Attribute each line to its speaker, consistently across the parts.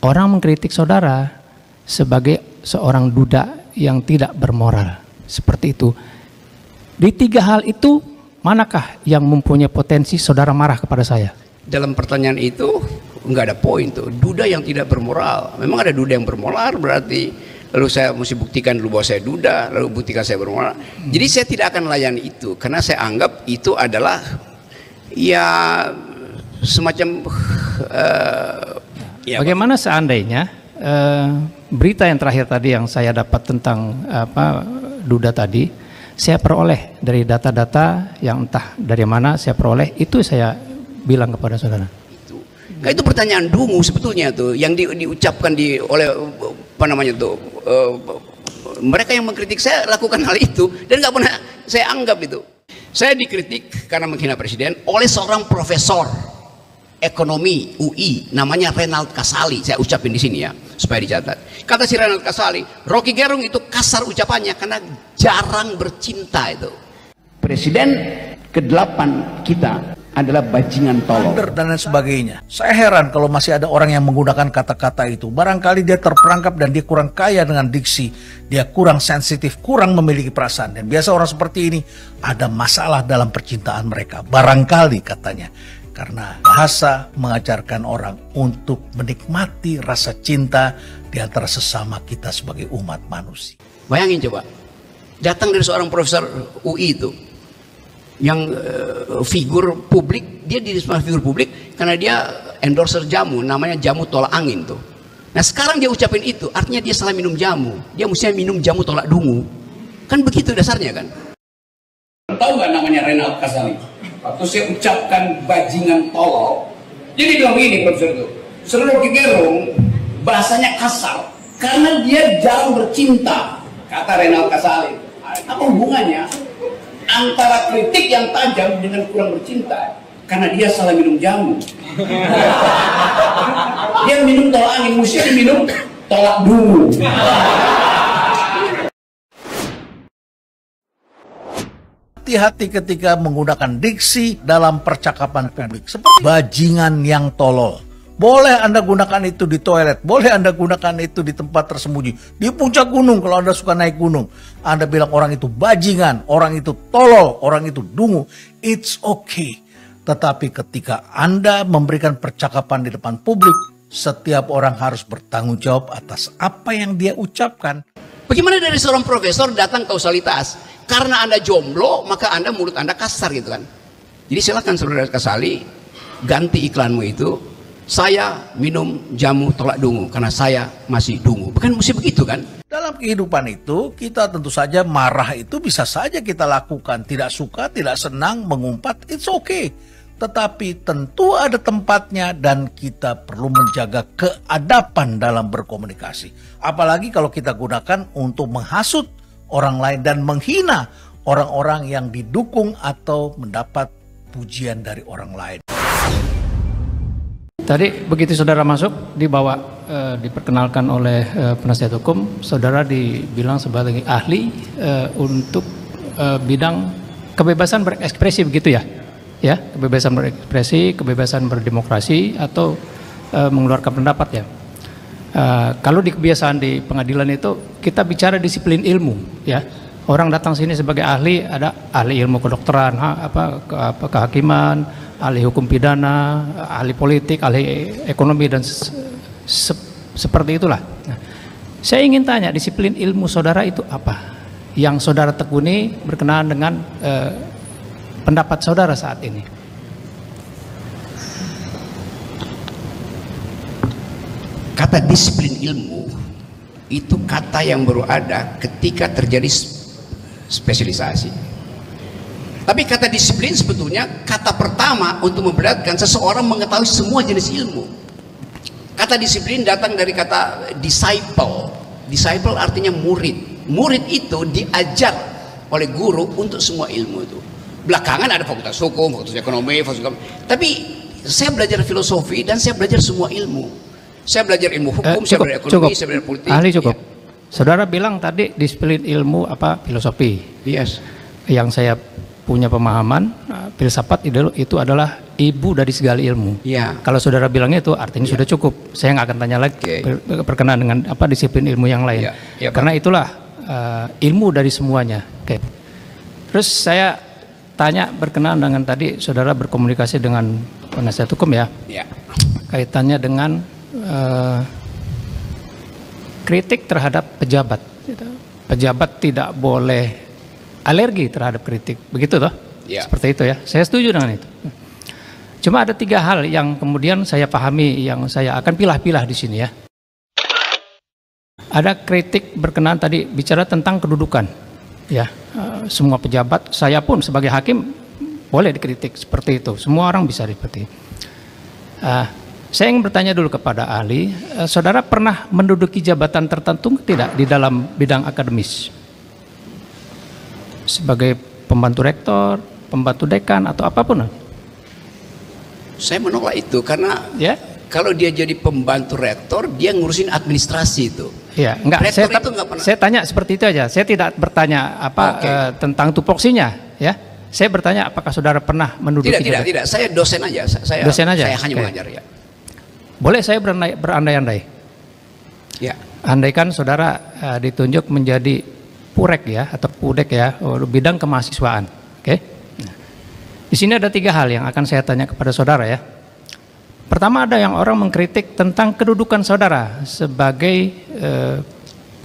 Speaker 1: orang mengkritik saudara sebagai seorang duda yang tidak bermoral. Seperti itu. Di tiga hal itu, manakah yang mempunyai potensi saudara marah kepada saya?
Speaker 2: Dalam pertanyaan itu nggak ada poin tuh. Duda yang tidak bermoral. Memang ada duda yang bermoral, berarti lalu saya mesti buktikan dulu bahwa saya duda, lalu buktikan saya bermoral. Jadi saya tidak akan melayani itu, karena saya anggap itu adalah ya semacam ya.
Speaker 1: Bagaimana seandainya berita yang terakhir tadi yang saya dapat tentang duda tadi, saya peroleh dari data-data yang entah dari mana saya peroleh, itu saya bilang kepada saudara.
Speaker 2: Itu pertanyaan dungu sebetulnya tuh yang diucapkan oleh apa namanya tuh mereka yang mengkritik saya lakukan hal itu, dan nggak pernah saya anggap itu. Saya dikritik karena menghina presiden oleh seorang profesor ekonomi UI namanya Renald Kasali. Saya ucapin di sini ya supaya dicatat. Kata si Renald Kasali, Rocky Gerung itu kasar ucapannya karena jarang bercinta itu. Presiden ke-8 kita adalah bajingan tolol
Speaker 3: dan lain sebagainya. Saya heran kalau masih ada orang yang menggunakan kata-kata itu. Barangkali dia terperangkap dan dia kurang kaya dengan diksi, dia kurang sensitif, kurang memiliki perasaan. Dan biasa orang seperti ini ada masalah dalam percintaan mereka. Barangkali katanya, karena bahasa mengajarkan orang untuk menikmati rasa cinta di antara sesama kita sebagai umat manusia.
Speaker 2: Bayangin coba, datang dari seorang profesor UI itu yang figur publik, dia di figur publik karena dia endorser jamu namanya jamu tolak angin tuh. Nah sekarang dia ucapin itu, artinya dia salah minum jamu, dia mestinya minum jamu tolak dungu, kan begitu dasarnya kan. Tahu nggak namanya Renald Kasali? Waktu saya ucapkan bajingan tolol, jadi bilang begini profesor itu, Saudara Rocky Gerung bahasanya kasar karena dia jarang bercinta, kata Renald Kasali. Apa hubungannya antara kritik yang tajam dengan kurang bercinta? Karena dia salah minum jamu. Dia minum tolak angin, mesti minum tolak dungu.
Speaker 3: Hati-hati ketika menggunakan diksi dalam percakapan publik seperti bajingan yang tolol. Boleh Anda gunakan itu di toilet, boleh Anda gunakan itu di tempat tersembunyi, di puncak gunung kalau Anda suka naik gunung. Anda bilang orang itu bajingan, orang itu tolol, orang itu dungu, it's okay. Tetapi ketika Anda memberikan percakapan di depan publik, setiap orang harus bertanggung jawab atas apa yang dia ucapkan.
Speaker 2: Bagaimana dari seorang profesor datang kausalitas? Karena Anda jomblo, maka mulut Anda kasar gitu kan. Jadi silakan Saudara Kasali, ganti iklanmu itu, saya minum jamu tolak dungu karena saya masih dungu. Bukan mesti begitu kan?
Speaker 3: Dalam kehidupan itu, kita tentu saja marah itu bisa saja kita lakukan. Tidak suka, tidak senang, mengumpat, it's okay. Tetapi tentu ada tempatnya dan kita perlu menjaga keadaban dalam berkomunikasi. Apalagi kalau kita gunakan untuk menghasut orang lain dan menghina orang-orang yang didukung atau mendapat pujian dari orang lain.
Speaker 1: Tadi begitu saudara masuk, diperkenalkan oleh penasihat hukum, saudara dibilang sebagai ahli untuk bidang kebebasan berekspresi, begitu ya? Ya, kebebasan berekspresi, kebebasan berdemokrasi atau mengeluarkan pendapat ya. Kalau di kebiasaan di pengadilan itu kita bicara disiplin ilmu ya. Orang datang sini sebagai ahli, ada ahli ilmu kedokteran, kehakiman, ahli hukum pidana, ahli politik, ahli ekonomi dan seperti itulah. Nah, saya ingin tanya, disiplin ilmu saudara itu apa? Yang saudara tekuni berkenaan dengan pendapat saudara saat ini.
Speaker 2: Kata disiplin ilmu itu kata yang baru ada ketika terjadi spesialisasi. Tapi kata disiplin sebetulnya kata pertama untuk membedakan seseorang mengetahui semua jenis ilmu. Kata disiplin datang dari kata disciple. Disciple artinya murid. Murid itu diajar oleh guru untuk semua ilmu itu. Belakangan ada fakultas hukum, fakultas ekonomi, tapi saya belajar filosofi dan saya belajar semua ilmu. Saya belajar ilmu hukum, saya belajar ekonomi, saya belajar politik.
Speaker 1: Ahli cukup.
Speaker 2: Ya.
Speaker 1: Saudara bilang tadi disiplin ilmu filosofi.
Speaker 2: Yes.
Speaker 1: Yang saya punya pemahaman filsafat itu adalah ibu dari segala ilmu.
Speaker 2: Ya.
Speaker 1: Kalau saudara bilangnya itu artinya sudah cukup. Saya nggak akan tanya lagi berkenaan dengan apa disiplin ilmu yang lain.
Speaker 2: Ya,
Speaker 1: Karena itulah ilmu dari semuanya. Oke. Terus saya tanya berkenaan dengan tadi saudara berkomunikasi dengan penasihat hukum ya.
Speaker 2: Ya.
Speaker 1: Kaitannya dengan kritik terhadap pejabat. Pejabat tidak boleh alergi terhadap kritik. Begitu toh?
Speaker 2: Ya.
Speaker 1: Seperti itu ya. Saya setuju dengan itu. Cuma ada 3 hal yang kemudian saya pahami, yang saya akan pilah-pilah di sini ya. Ada kritik berkenaan tadi bicara tentang kedudukan, ya. Semua pejabat, saya pun sebagai hakim boleh dikritik seperti itu. Semua orang bisa seperti itu. Saya ingin bertanya dulu kepada ahli, saudara pernah menduduki jabatan tertentu tidak di dalam bidang akademis? Sebagai pembantu rektor, pembantu dekan atau apapun?
Speaker 2: Saya menolak itu karena
Speaker 1: Ya.
Speaker 2: kalau dia jadi pembantu rektor, dia ngurusin administrasi itu.
Speaker 1: Ya, enggak.
Speaker 2: Rektor itu enggak pernah.
Speaker 1: Saya tanya seperti itu aja. Saya tidak bertanya apa tentang tupoksinya, ya. Saya bertanya apakah saudara pernah menduduki jabatan?
Speaker 2: Tidak. Saya dosen aja. Saya
Speaker 1: Dosen aja?
Speaker 2: Saya hanya
Speaker 1: Oke.
Speaker 2: mengajar ya.
Speaker 1: Boleh saya berandai-andai?
Speaker 2: Ya.
Speaker 1: Andaikan saudara ditunjuk menjadi purek ya atau pudek ya, bidang kemahasiswaan. Oke. Nah, di sini ada 3 hal yang akan saya tanya kepada saudara ya. Pertama, ada yang orang mengkritik tentang kedudukan saudara sebagai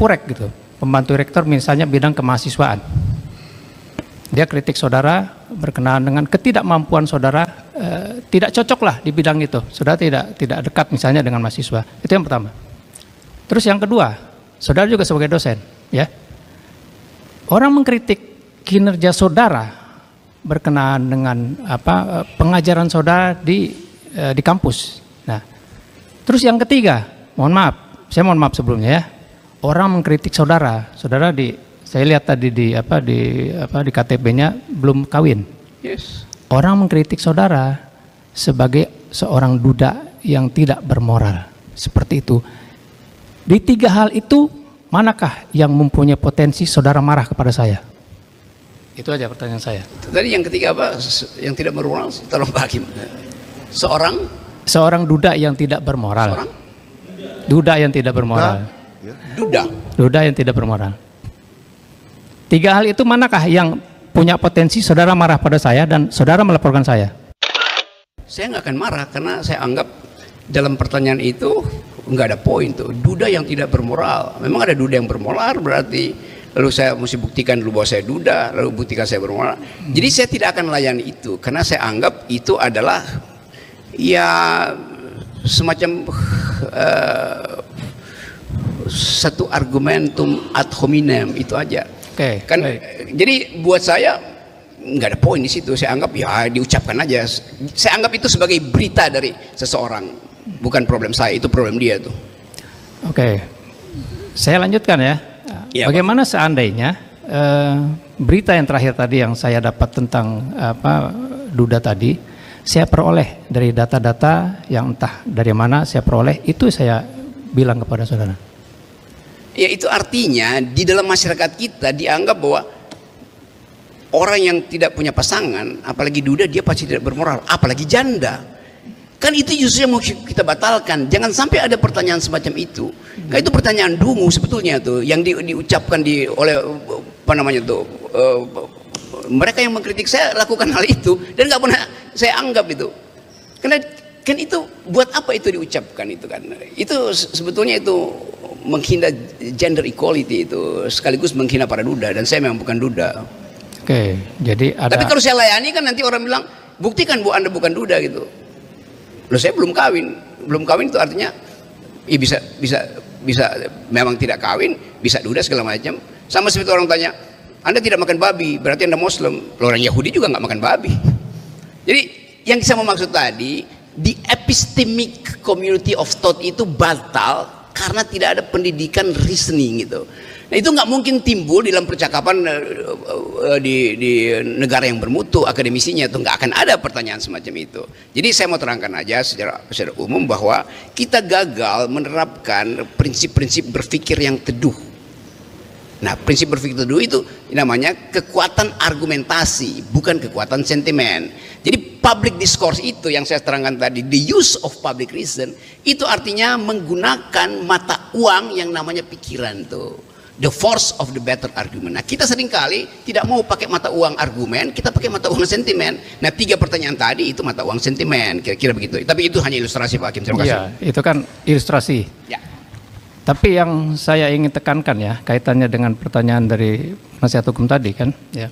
Speaker 1: purek gitu, pembantu rektor misalnya bidang kemahasiswaan. Dia kritik saudara berkenaan dengan ketidakmampuan saudara, tidak cocok lah di bidang itu. Saudara tidak dekat misalnya dengan mahasiswa. Itu yang pertama. Terus yang kedua, saudara juga sebagai dosen, ya. Orang mengkritik kinerja saudara berkenaan dengan pengajaran saudara di kampus. Nah, terus yang ketiga, saya mohon maaf sebelumnya ya. Orang mengkritik saudara saya lihat tadi di KTP-nya belum kawin.
Speaker 2: Yes.
Speaker 1: Orang mengkritik saudara sebagai seorang duda yang tidak bermoral. Seperti itu. Di 3 hal itu, manakah yang mempunyai potensi saudara marah kepada saya? Itu aja pertanyaan saya.
Speaker 2: Tadi yang ketiga apa? Yang tidak bermoral, tolong Pak Hakim.
Speaker 1: Seorang duda yang tidak bermoral.
Speaker 2: Seorang?
Speaker 1: Duda yang tidak bermoral. Duda yang tidak bermoral. 3 hal itu manakah yang punya potensi saudara marah pada saya dan saudara melaporkan saya?
Speaker 2: Saya nggak akan marah karena saya anggap dalam pertanyaan itu nggak ada poin tuh. Duda yang tidak bermoral. Memang ada duda yang bermoral berarti lalu saya mesti buktikan dulu bahwa saya duda, lalu buktikan saya bermoral. Jadi saya tidak akan melayani itu karena saya anggap itu adalah ya semacam satu argumentum ad hominem itu aja.
Speaker 1: Oke,
Speaker 2: Kan jadi buat saya nggak ada poin di situ. Saya anggap ya diucapkan aja. Saya anggap itu sebagai berita dari seseorang, bukan problem saya, itu problem dia tuh.
Speaker 1: Oke. Saya lanjutkan ya.
Speaker 2: Ya,
Speaker 1: bagaimana seandainya berita yang terakhir tadi yang saya dapat tentang duda tadi, saya peroleh dari data-data yang entah dari mana saya peroleh, itu saya bilang kepada saudara.
Speaker 2: Ya itu artinya di dalam masyarakat kita dianggap bahwa orang yang tidak punya pasangan, apalagi duda, dia pasti tidak bermoral, apalagi janda. Kan itu justru yang mau kita batalkan. Jangan sampai ada pertanyaan semacam itu. Nah, itu pertanyaan dungu sebetulnya tuh yang diucapkan oleh apa namanya tuh mereka yang mengkritik saya lakukan hal itu dan nggak pernah saya anggap itu. Karena kan itu buat apa itu diucapkan itu kan? Itu sebetulnya itu menghina gender equality itu sekaligus menghina para duda dan saya memang bukan duda.
Speaker 1: Oke, jadi ada.
Speaker 2: Tapi kalau saya layani kan nanti orang bilang buktikan bu Anda bukan duda gitu. Loh saya belum kawin itu artinya ya bisa memang tidak kawin, bisa duda segala macam. Sama seperti orang tanya, Anda tidak makan babi, berarti Anda Muslim. Loh, orang Yahudi juga nggak makan babi. Jadi yang saya mau maksud tadi, di epistemic community of thought itu batal karena tidak ada pendidikan reasoning gitu. Nah itu nggak mungkin timbul dalam percakapan di negara yang bermutu akademisinya, itu nggak akan ada pertanyaan semacam itu. Jadi saya mau terangkan aja secara umum bahwa kita gagal menerapkan prinsip-prinsip berpikir yang teduh. Nah prinsip berpikir teduh itu namanya kekuatan argumentasi, bukan kekuatan sentimen. Jadi public discourse itu yang saya terangkan tadi, the use of public reason, itu artinya menggunakan mata uang yang namanya pikiran tuh. The force of the better argument. Nah, kita seringkali tidak mau pakai mata uang argumen, kita pakai mata uang sentimen. Nah, 3 pertanyaan tadi itu mata uang sentimen, kira-kira begitu. Tapi itu hanya ilustrasi, Pak Hakim. Terima kasih.
Speaker 1: Iya, itu kan ilustrasi.
Speaker 2: Ya.
Speaker 1: Tapi yang saya ingin tekankan ya, kaitannya dengan pertanyaan dari penasihat hukum tadi kan, ya.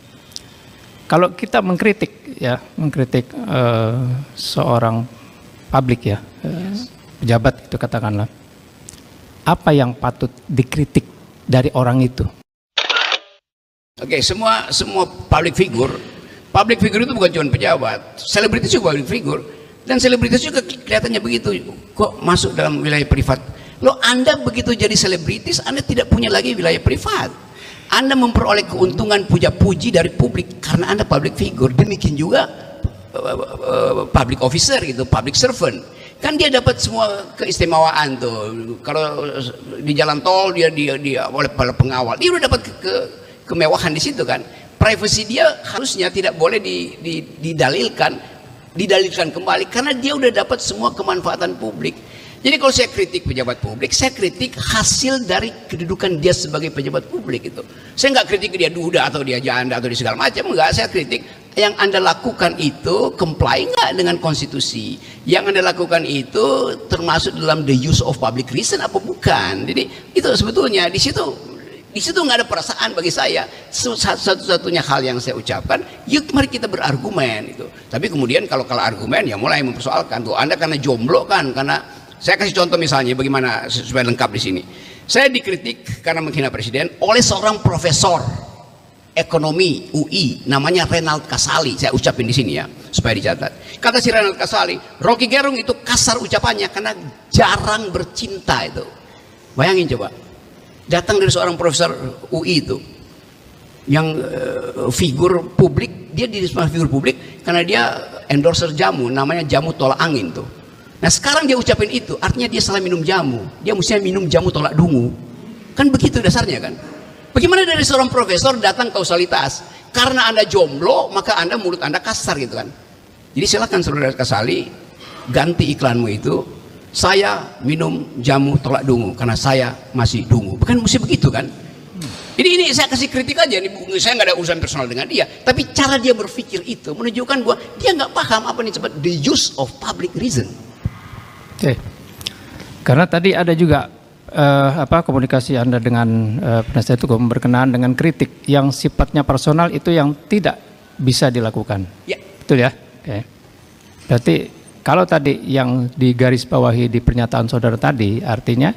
Speaker 1: Kalau kita mengkritik seorang publik ya, pejabat itu katakanlah, apa yang patut dikritik dari orang itu?
Speaker 2: Oke, semua public figure itu bukan cuma pejabat, selebritis juga public figure, dan selebritis juga kelihatannya begitu, kok masuk dalam wilayah privat. Loh, Anda begitu jadi selebritis, Anda tidak punya lagi wilayah privat. Anda memperoleh keuntungan puja-puji dari publik karena Anda public figure. Demikian juga public officer gitu, public servant. Kan dia dapat semua keistimewaan tuh. Kalau di jalan tol dia oleh para pengawal, dia udah dapat kemewahan di situ kan. Privacy dia harusnya tidak boleh didalilkan kembali karena dia udah dapat semua kemanfaatan publik. Jadi kalau saya kritik pejabat publik, saya kritik hasil dari kedudukan dia sebagai pejabat publik itu. Saya nggak kritik dia duda atau dia janda atau dia segala macam, enggak. Saya kritik yang Anda lakukan itu comply nggak dengan konstitusi. Yang Anda lakukan itu termasuk dalam the use of public reason apa bukan. Jadi itu sebetulnya di situ nggak ada perasaan bagi saya. Satu-satunya hal yang saya ucapkan, yuk mari kita berargumen itu. Tapi kemudian kalau kalah argumen ya mulai mempersoalkan tuh Anda karena jomblo kan, karena saya kasih contoh misalnya bagaimana supaya lengkap di sini. Saya dikritik karena menghina presiden oleh seorang profesor ekonomi UI namanya Renald Kasali. Saya ucapin di sini ya supaya dicatat. Kata si Renald Kasali, Rocky Gerung itu kasar ucapannya karena jarang bercinta itu. Bayangin coba, datang dari seorang profesor UI itu yang figur publik, dia di figur publik karena dia endorser jamu namanya jamu tolak angin tuh. Nah sekarang dia ucapin itu, artinya dia salah minum jamu. Dia mestinya minum jamu tolak dungu. Kan begitu dasarnya kan. Bagaimana dari seorang profesor datang kausalitas? Karena Anda jomblo, maka mulut Anda kasar gitu kan. Jadi silakan saudara Kasali, ganti iklanmu itu, saya minum jamu tolak dungu karena saya masih dungu. Bukan mesti begitu kan. Jadi ini saya kasih kritik aja, ini saya nggak ada urusan personal dengan dia. Tapi cara dia berpikir itu menunjukkan bahwa dia nggak paham apa yang disebut the use of public reason.
Speaker 1: Oke, karena tadi ada juga komunikasi Anda dengan penasihat hukum berkenaan dengan kritik yang sifatnya personal itu yang tidak bisa dilakukan. Ya. Betul ya? Oke. Berarti kalau tadi yang digarisbawahi di pernyataan saudara tadi, artinya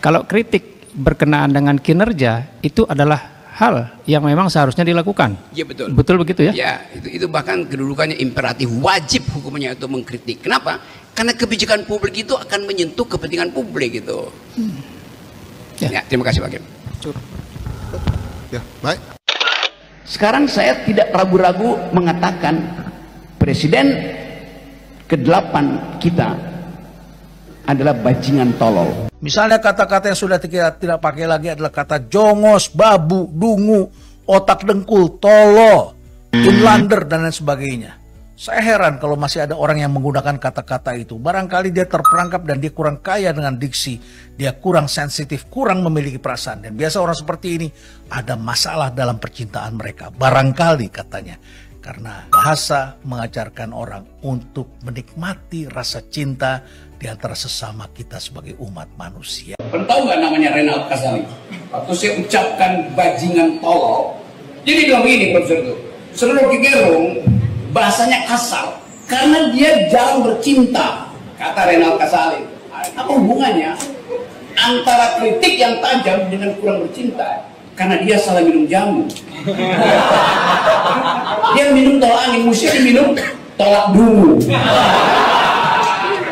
Speaker 1: kalau kritik berkenaan dengan kinerja itu adalah hal yang memang seharusnya dilakukan. Iya betul. Betul begitu ya? Ya,
Speaker 2: itu bahkan kedudukannya imperatif, wajib hukumnya untuk mengkritik. Kenapa? Karena kebijakan publik itu akan menyentuh kepentingan publik gitu. Ya, terima kasih Pak Hakim.
Speaker 4: Ya, baik.
Speaker 2: Sekarang saya tidak ragu-ragu mengatakan presiden ke-8 kita adalah bajingan tolol.
Speaker 3: Misalnya kata-kata yang sudah tidak pakai lagi adalah kata jongos, babu, dungu, otak dengkul, tolo, inlander dan lain sebagainya. Saya heran kalau masih ada orang yang menggunakan kata-kata itu. Barangkali dia terperangkap dan dia kurang kaya dengan diksi. Dia kurang sensitif, kurang memiliki perasaan. Dan biasa orang seperti ini ada masalah dalam percintaan mereka. Barangkali katanya. Karena bahasa mengajarkan orang untuk menikmati rasa cinta di antara sesama kita sebagai umat manusia.
Speaker 2: Tahu nggak namanya Renald Kasali? Waktu saya ucapkan bajingan tolol, jadi bilang begini Profesor itu, Saudara Rocky Gerung bahasanya kasar karena dia jarang bercinta, kata Renald Kasali. Apa hubungannya antara kritik yang tajam dengan kurang bercinta? Karena dia salah minum jamu. Dia minum tolak angin, mesti minum tolak dungu.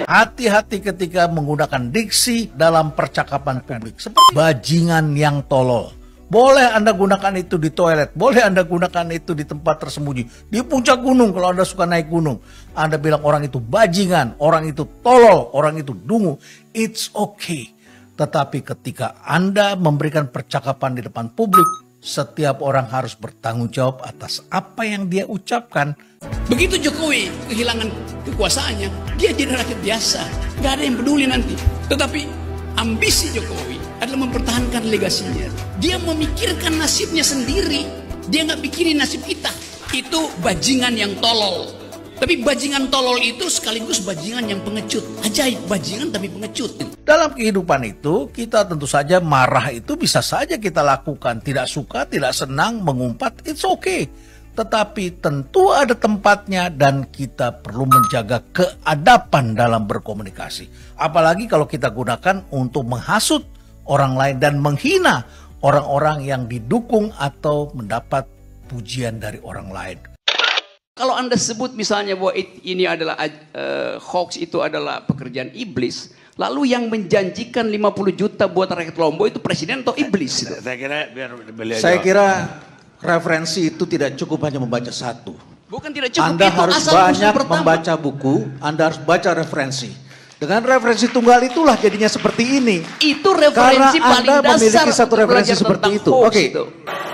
Speaker 3: Hati-hati ketika menggunakan diksi dalam percakapan publik. Seperti bajingan yang tolol. Boleh Anda gunakan itu di toilet, boleh Anda gunakan itu di tempat tersembunyi. Di puncak gunung kalau Anda suka naik gunung. Anda bilang orang itu bajingan, orang itu tolol, orang itu dungu. It's okay. Tetapi ketika Anda memberikan percakapan di depan publik, Setiap orang harus bertanggung jawab atas apa yang dia ucapkan.
Speaker 2: Begitu Jokowi kehilangan kekuasaannya, dia jadi rakyat biasa, nggak ada yang peduli nanti. Tetapi ambisi Jokowi adalah mempertahankan legasinya. Dia memikirkan nasibnya sendiri, dia nggak pikirin nasib kita. Itu bajingan yang tolol. Tapi bajingan tolol itu sekaligus bajingan yang pengecut. Ajaib, bajingan tapi pengecut.
Speaker 3: Dalam kehidupan itu, kita tentu saja marah itu bisa saja kita lakukan. Tidak suka, tidak senang, mengumpat, it's okay. Tetapi tentu ada tempatnya dan kita perlu menjaga keadaban dalam berkomunikasi. Apalagi kalau kita gunakan untuk menghasut orang lain dan menghina orang-orang yang didukung atau mendapat pujian dari orang lain.
Speaker 2: Kalau Anda sebut misalnya bahwa ini adalah hoax, itu adalah pekerjaan iblis, lalu yang menjanjikan 50 juta buat rakyat Lombok itu presiden atau iblis? Itu?
Speaker 5: Saya kira referensi itu tidak cukup hanya membaca satu.
Speaker 2: Bukan tidak cukup,
Speaker 5: Anda
Speaker 2: itu
Speaker 5: harus
Speaker 2: asal
Speaker 5: banyak
Speaker 2: usul pertama.
Speaker 5: membaca buku, Anda harus baca referensi. Dengan referensi tunggal itulah jadinya seperti ini.
Speaker 2: Itu referensi
Speaker 5: karena
Speaker 2: paling
Speaker 5: Anda
Speaker 2: dasar
Speaker 5: memiliki satu
Speaker 2: untuk
Speaker 5: referensi
Speaker 2: belajar
Speaker 5: seperti
Speaker 2: tentang
Speaker 5: itu.
Speaker 2: hoax
Speaker 5: Oke.
Speaker 2: itu.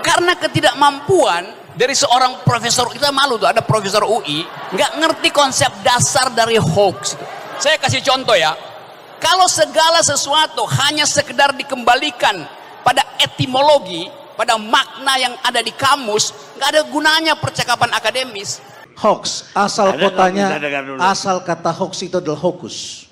Speaker 2: Karena ketidakmampuan dari seorang profesor, kita malu tuh ada profesor UI nggak ngerti konsep dasar dari hoax. Saya kasih contoh ya, kalau segala sesuatu hanya sekedar dikembalikan pada etimologi, pada makna yang ada di kamus, nggak ada gunanya percakapan akademis.
Speaker 5: Hoax, asal kotanya, asal kata hoax itu adalah hokus.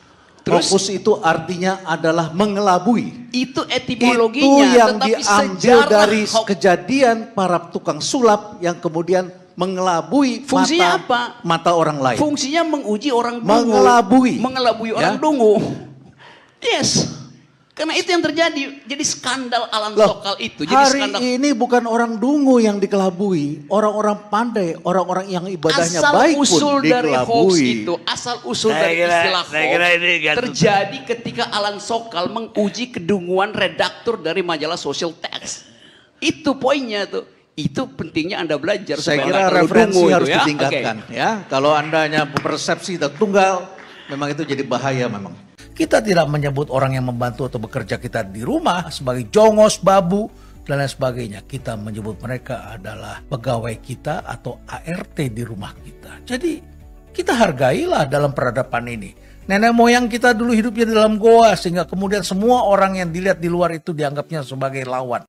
Speaker 2: Terus?
Speaker 5: Hokus itu artinya adalah mengelabui.
Speaker 2: Itu
Speaker 5: Itu
Speaker 2: etimologinya,
Speaker 5: yang
Speaker 2: tetapi
Speaker 5: diambil
Speaker 2: sejarah
Speaker 5: dari
Speaker 2: hoax.
Speaker 5: kejadian para tukang sulap yang kemudian mengelabui
Speaker 2: Fungsinya apa?
Speaker 5: mata orang lain.
Speaker 2: Fungsinya menguji orang dungu.
Speaker 5: Mengelabui.
Speaker 2: Orang
Speaker 5: Ya.
Speaker 2: dungu. Yes. Karena itu yang terjadi. Jadi skandal Alan
Speaker 5: Loh,
Speaker 2: Sokal itu. Jadi
Speaker 5: hari
Speaker 2: skandal.
Speaker 5: ini bukan orang dungu yang dikelabui, orang-orang pandai, orang-orang yang ibadahnya
Speaker 2: Asal
Speaker 5: baik
Speaker 2: usul
Speaker 5: pun
Speaker 2: dari hoax
Speaker 5: dikelabui.
Speaker 2: itu, asal usul dari istilah hoax terjadi ketika Alan Sokal menguji kedunguan redaktur dari majalah Social Text. Itu poinnya tuh. Itu pentingnya Anda belajar.
Speaker 5: Saya
Speaker 2: supaya
Speaker 5: kira
Speaker 2: nggak terlalu
Speaker 5: referensi
Speaker 2: dungu
Speaker 5: harus
Speaker 2: itu, ya.
Speaker 5: ditingkatkan.
Speaker 2: Oke.
Speaker 5: Ya, kalau Anda hanya persepsi dan tunggal, memang itu jadi bahaya memang.
Speaker 3: Kita tidak menyebut orang yang membantu atau bekerja kita di rumah sebagai jongos, babu, dan lain sebagainya. Kita menyebut mereka adalah pegawai kita atau ART di rumah kita. Jadi kita hargailah dalam peradaban ini. Nenek moyang kita dulu hidupnya di dalam goa sehingga kemudian semua orang yang dilihat di luar itu dianggapnya sebagai lawan.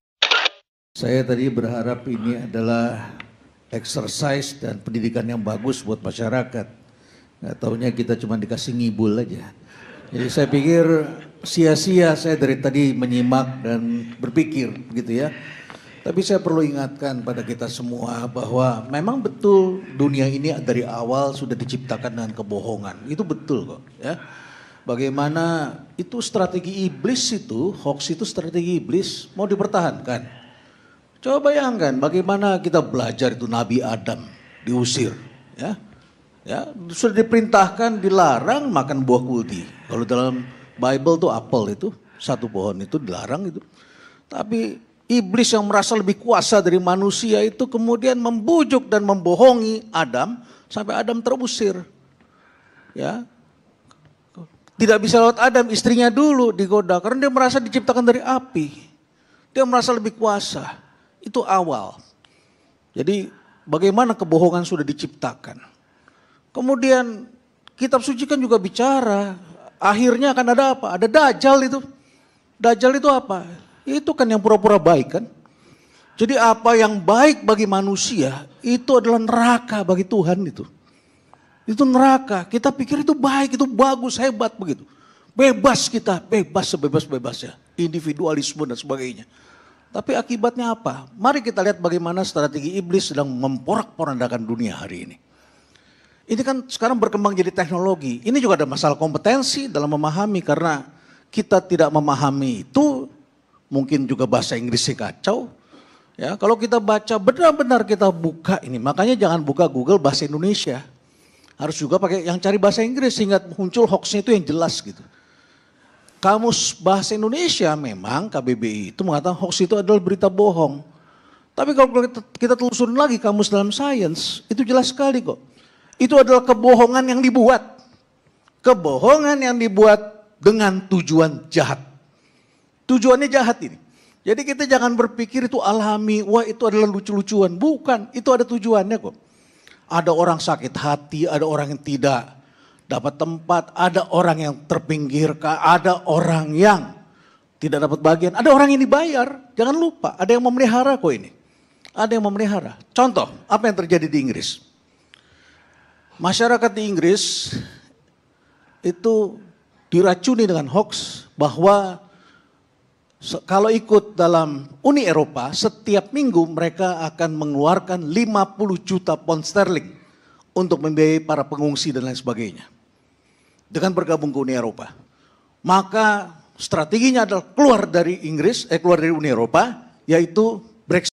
Speaker 5: Saya tadi berharap ini adalah exercise dan pendidikan yang bagus buat masyarakat. Nggak taunya kita cuma dikasih ngibul aja. Jadi saya pikir sia-sia saya dari tadi menyimak dan berpikir gitu ya. Tapi saya perlu ingatkan pada kita semua bahwa memang betul dunia ini dari awal sudah diciptakan dengan kebohongan. Itu betul kok ya. Bagaimana itu strategi iblis itu, hoax itu strategi iblis mau dipertahankan. Coba bayangkan bagaimana kita belajar itu Nabi Adam diusir ya. Ya, sudah diperintahkan dilarang makan buah kuldi. Kalau dalam Bible tuh apel itu, satu pohon itu dilarang itu. Tapi iblis yang merasa lebih kuasa dari manusia itu kemudian membujuk dan membohongi Adam sampai Adam terusir. Ya. Tidak bisa lewat Adam, istrinya dulu digoda karena dia merasa diciptakan dari api. Dia merasa lebih kuasa. Itu awal. Jadi bagaimana kebohongan sudah diciptakan. Kemudian kitab suci kan juga bicara, akhirnya akan ada apa? Ada Dajjal itu. Dajjal itu apa? Itu kan yang pura-pura baik kan. Jadi apa yang baik bagi manusia itu adalah neraka bagi Tuhan itu. Itu neraka, kita pikir itu baik, itu bagus, hebat begitu. Bebas kita, bebas sebebas-bebasnya. Individualisme dan sebagainya. Tapi akibatnya apa? Mari kita lihat bagaimana strategi iblis sedang memporak-porandakan dunia hari ini. Ini kan sekarang berkembang jadi teknologi. Ini juga ada masalah kompetensi dalam memahami karena kita tidak memahami itu. Mungkin juga bahasa Inggrisnya kacau. Ya, kalau kita baca benar-benar kita buka ini. Makanya jangan buka Google bahasa Indonesia. Harus juga pakai yang cari bahasa Inggris sehingga muncul hoaxnya itu yang jelas gitu. Kamus Bahasa Indonesia memang KBBI itu mengatakan hoax itu adalah berita bohong. Tapi kalau kita telusurin lagi kamus dalam sains itu jelas sekali kok. Itu adalah kebohongan yang dibuat. Kebohongan yang dibuat dengan tujuan jahat. Tujuannya jahat ini. Jadi kita jangan berpikir itu alami, wah itu adalah lucu-lucuan. Bukan, itu ada tujuannya kok. Ada orang sakit hati, ada orang yang tidak dapat tempat, ada orang yang terpinggirkan, ada orang yang tidak dapat bagian, ada orang yang dibayar. Jangan lupa, ada yang memelihara kok ini. Ada yang memelihara. Contoh, apa yang terjadi di Inggris? Masyarakat di Inggris itu diracuni dengan hoax bahwa kalau ikut dalam Uni Eropa, setiap minggu mereka akan mengeluarkan 50 juta pound sterling untuk membiayai para pengungsi dan lain sebagainya. Dengan bergabung ke Uni Eropa. Maka strateginya adalah keluar dari Inggris, keluar dari Uni Eropa, yaitu Brexit.